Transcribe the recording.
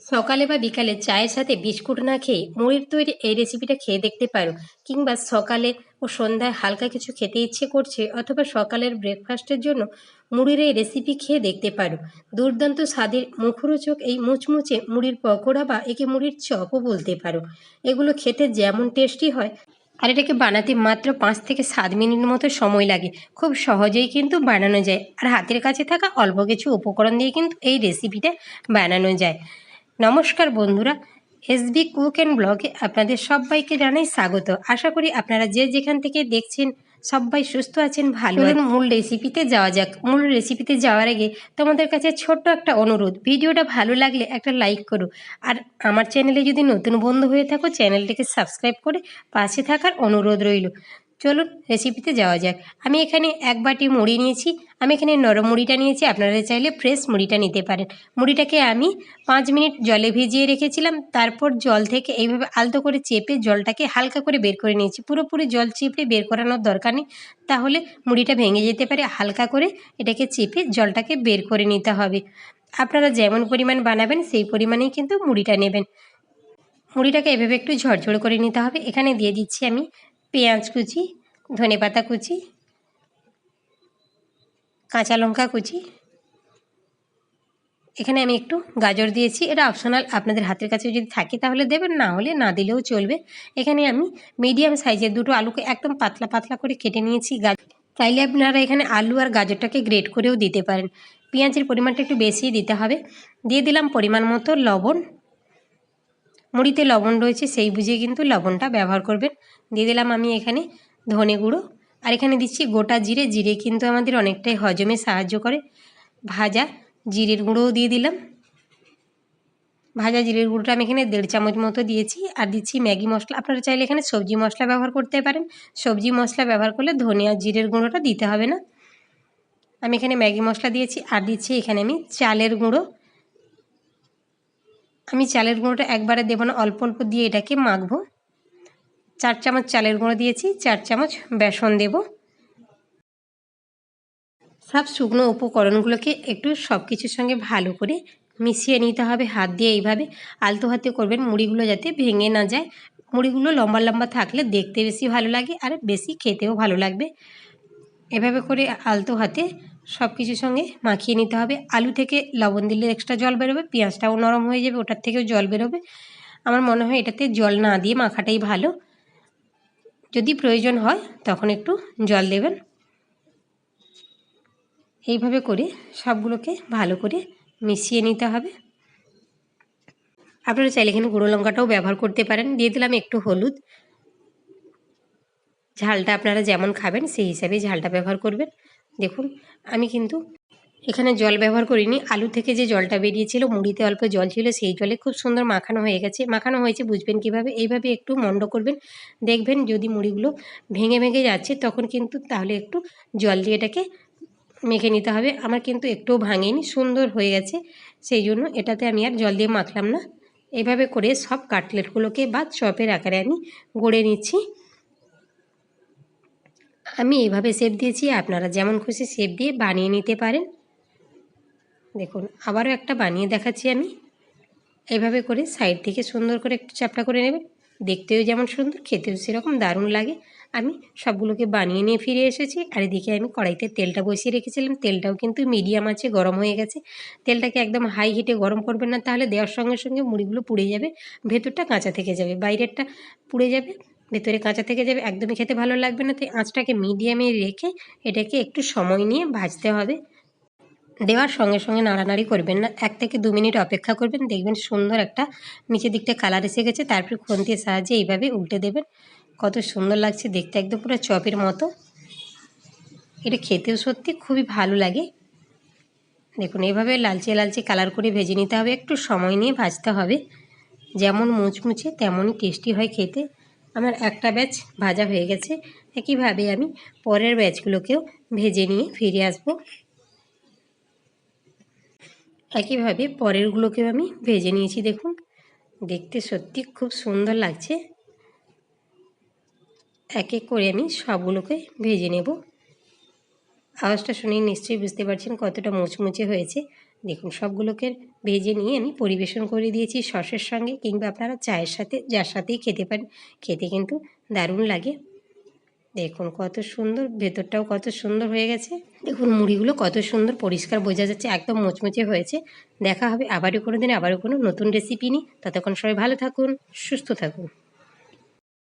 সকালে বা বিকালে চায়ের সাথে বিস্কুট না খেয়ে মুড়ির তৈরি এই রেসিপিটা খেয়ে দেখতে পারো। কিংবা সকালে ও সন্ধ্যায় হালকা কিছু খেতে ইচ্ছে করছে, অথবা সকালের ব্রেকফাস্টের জন্য মুড়ির এই রেসিপি খেয়ে দেখতে পারো। দুর্দান্ত স্বাদের মুখরোচক এই মুচমুচে মুড়ির পকোড়া বা একে মুড়ির চপও বলতে পারো। এগুলো খেতে যেমন টেস্টি হয়, আর এটাকে বানাতে মাত্র 5 থেকে 7 মিনিট মতো সময় লাগে। খুব সহজেই কিন্তু বানানো যায়, আর হাতের কাছে থাকা অল্প কিছু উপকরণ দিয়ে কিন্তু এই রেসিপিটা বানানো যায়। নমস্কার বন্ধুরা, এসবি কুক অ্যান্ড ব্লগে আপনাদের সবাইকে জানাই স্বাগত। আশা করি আপনারা যে যেখান থেকে দেখছেন সবাই সুস্থ আছেন, ভালো আছেন। মূল রেসিপিতে যাওয়া যাক। মূল রেসিপিতে যাওয়ার আগে তোমাদের কাছে ছোট্ট একটা অনুরোধ, ভিডিওটা ভালো লাগলে একটা লাইক করো, আর আমার চ্যানেলে যদি নতুন বন্ধু হয়ে থাকো চ্যানেলটিকে সাবস্ক্রাইব করে পাশে থাকার অনুরোধ রইল। চলুন রেসিপিতে যাওয়া যাক। আমি এখানে 1 বাটি মুড়ি নিয়েছি। আমি এখানে নরম মুড়িটা নিয়েছি, আপনারা চাইলে ফ্রেশ মুড়িটা নিতে পারেন। মুড়িটাকে আমি 5 মিনিট জলে ভিজিয়ে রেখেছিলাম। তারপর জল থেকে এইভাবে আলতো করে চেপে জলটাকে হালকা করে বের করে নিয়েছি। পুরোপুরি জল চেপে বের করানোর দরকার নেই, তাহলে মুড়িটা ভেঙে যেতে পারে। হালকা করে এটাকে চেপে জলটাকে বের করে নিতে হবে। আপনারা যেমন পরিমাণ বানাবেন সেই পরিমাণেই কিন্তু মুড়িটা নেবেন। মুড়িটাকে এভাবে একটু ঝরঝরে করে নিতে হবে। এখানে দিয়ে দিচ্ছি আমি পেঁয়াজ কুচি, ধনেপাতা কুচি, কাঁচা লঙ্কা কুচি। এখানে আমি একটু গাজর দিয়েছি, এটা অপশনাল, আপনাদের হাতের কাছে যদি থাকে তাহলে দেবেন, না হলে না দিলেও চলবে। এখানে আমি মিডিয়াম সাইজের 2টো আলুকে একদম পাতলা পাতলা করে কেটে নিয়েছি। চাইলে আপনারা এখানে আলু আর গাজরটাকে গ্রেট করেও দিতে পারেন। পেঁয়াজের পরিমাণটা একটু বেশি দিতে হবে। দিয়ে দিলাম পরিমাণ মতো লবণ। মুড়িতে লবণ রয়েছে সেই বুঝে কিন্তু লবণটা ব্যবহার করবেন। দিয়ে দিলাম আমি এখানে ধনে গুঁড়ো, আর এখানে দিচ্ছি গোটা জিরে। জিরে কিন্তু আমাদের অনেকটাই হজমে সাহায্য করে। ভাজা জিরের গুঁড়োও দিয়ে দিলাম। ভাজা জিরের গুঁড়োটা আমি এখানে 1.5 চামচ মতো দিয়েছি। আর দিচ্ছি ম্যাগি মশলা। আপনারা চাইলে এখানে সবজি মশলা ব্যবহার করতে পারেন। সবজি মশলা ব্যবহার করলে ধনে আর জিরের গুঁড়োটা দিতে হবে না। আমি এখানে ম্যাগি মশলা দিয়েছি। আর দিচ্ছি এখানে আমি চালের গুঁড়ো। আমি চালের গুঁড়োটা একবারে দেবো না, অল্প অল্প দিয়ে এটাকে মাখবো। 4 চামচ চালের গুঁড়ো দিয়েছি, 4 চামচ বেসন দেব। সব শুকনো উপকরণগুলোকে একটু সব কিছুর সঙ্গে ভালো করে মিশিয়ে নিতে হবে হাত দিয়ে। এইভাবে আলতো হাতে করবেন, মুড়িগুলো যাতে ভেঙে না যায়। মুড়িগুলো লম্বা লম্বা থাকলে দেখতে বেশি ভালো লাগে, আর বেশি খেতেও ভালো লাগবে। এভাবে করে আলতো হাতে সব কিছুর সঙ্গে মাখিয়ে নিতে হবে। আলু থেকে লবণ দিলে এক্সট্রা জল বেরোবে, পেঁয়াজটাও নরম হয়ে যাবে, ওটার থেকেও জল বেরোবে। আমার মনে হয় এটাতে জল না দিয়ে মাখাটাই ভালো। যদি প্রয়োজন হয় তখন একটু জল দেবেন। এইভাবে করে সবগুলোকে ভালো করে মিশিয়ে নিতে হবে। আপনারা চাইলে এখানে গুঁড়ো লঙ্কাটাও ব্যবহার করতে পারেন। দিয়ে দিলাম একটু হলুদ। ঝালটা আপনারা যেমন খাবেন সেই হিসাবে ঝালটা ব্যবহার করবেন। দেখুন আমি কিন্তু এখানে জল ব্যবহার করিনি। আলু থেকে যে জলটা বেরিয়েছিল, মুড়িতে অল্প জল ছিল, সেই জলে খুব সুন্দর মাখানো হয়ে গেছে। মাখানো হয়েছে বুঝবেন কীভাবে, এইভাবে একটু মন্ড করবেন। দেখবেন যদি মুড়িগুলো ভেঙে ভেঙে যাচ্ছে তখন কিন্তু তাহলে একটু জল দিয়ে এটাকে মেখে নিতে হবে। আমার কিন্তু একটুও ভাঙেনি, সুন্দর হয়ে গেছে, সেই জন্য এটাতে আমি আর জল দিয়ে মাখলাম না। এইভাবে করে সব কাটলেটগুলোকে বা চপের আকারে আমি গড়ে নিচ্ছি। আমি এইভাবে শেপ দিয়েছি, আপনারা যেমন খুশি শেপ দিয়ে বানিয়ে নিতে পারেন। দেখুন আবারও একটা বানিয়ে দেখাচ্ছি আমি। এইভাবে করে সাইড থেকে সুন্দর করে একটু চ্যাপটা করে নেবেন। দেখতেও যেমন সুন্দর, খেতেও সেরকম দারুণ লাগে। আমি সবগুলোকে বানিয়ে নিয়ে ফিরে এসেছি। আর এদিকে আমি কড়াইতে তেলটা বসিয়ে রেখেছিলাম। তেলটাও কিন্তু মিডিয়াম আছে গরম হয়ে গেছে। তেলটাকে একদম হাই হিটে গরম করবেন না, তাহলে দেওয়ার সঙ্গে সঙ্গে মুড়িগুলো পুড়ে যাবে, ভেতরটা কাঁচা থেকে যাবে, বাইরেরটা পুড়ে যাবে, ভেতরে কাঁচা থেকে যাবে, একদমই খেতে ভালো লাগবে না। তাই আঁচটাকে মিডিয়ামে রেখে এটাকে একটু সময় নিয়ে ভাজতে হবে। দেওয়ার সঙ্গে সঙ্গে নাড়ানাড়ি করবেন না, 1 থেকে 2 মিনিট অপেক্ষা করবেন। দেখবেন সুন্দর একটা নিচের দিকটা কালার এসে গেছে। তারপর খুন্তির সাহায্যে এইভাবে উল্টে দেবেন। কত সুন্দর লাগছে দেখতে, একদম পুরো চপের মতো। এটা খেতেও সত্যি খুবই ভালো লাগে। দেখুন এইভাবে লালচে লালচে কালার করে ভেজে নিতে হবে, একটু সময় নিয়ে ভাজতে হবে। যেমন মুচমুচে তেমনই টেস্টি হয় খেতে। আমার একটা ব্যাচ ভাজা হয়ে গেছে। একইভাবে আমি পরের ব্যাচগুলোকেও ভেজে নিয়ে ফিরে আসবো। একইভাবে পরেরগুলোকেও আমি ভেজে নিয়েছি। দেখুন দেখতে সত্যি খুব সুন্দর লাগছে। এক এক করে আমি সবগুলোকে ভেজে নেব। আওয়াজটা শুনেই নিশ্চয়ই বুঝতে পারছেন কতটা মুচমুচে হয়েছে। দেখুন সবগুলোকে ভেজে নিয়ে আমি পরিবেশন করে দিয়েছি সসের সঙ্গে, কিংবা আপনারা চায়ের সাথে যার সাথেই খেতে পারেন, খেতে কিন্তু দারুণ লাগে। দেখুন কত সুন্দর, ভেতরটাও কত সুন্দর হয়ে গেছে। দেখুন মুড়িগুলো কত সুন্দর পরিষ্কার বোঝা যাচ্ছে, একদম মুচমুচে হয়েছে। দেখা হবে আবারও কোনো দিন আবারও কোনো নতুন রেসিপি নিয়ে। ততক্ষণ সবাই ভালো থাকুন, সুস্থ থাকুন।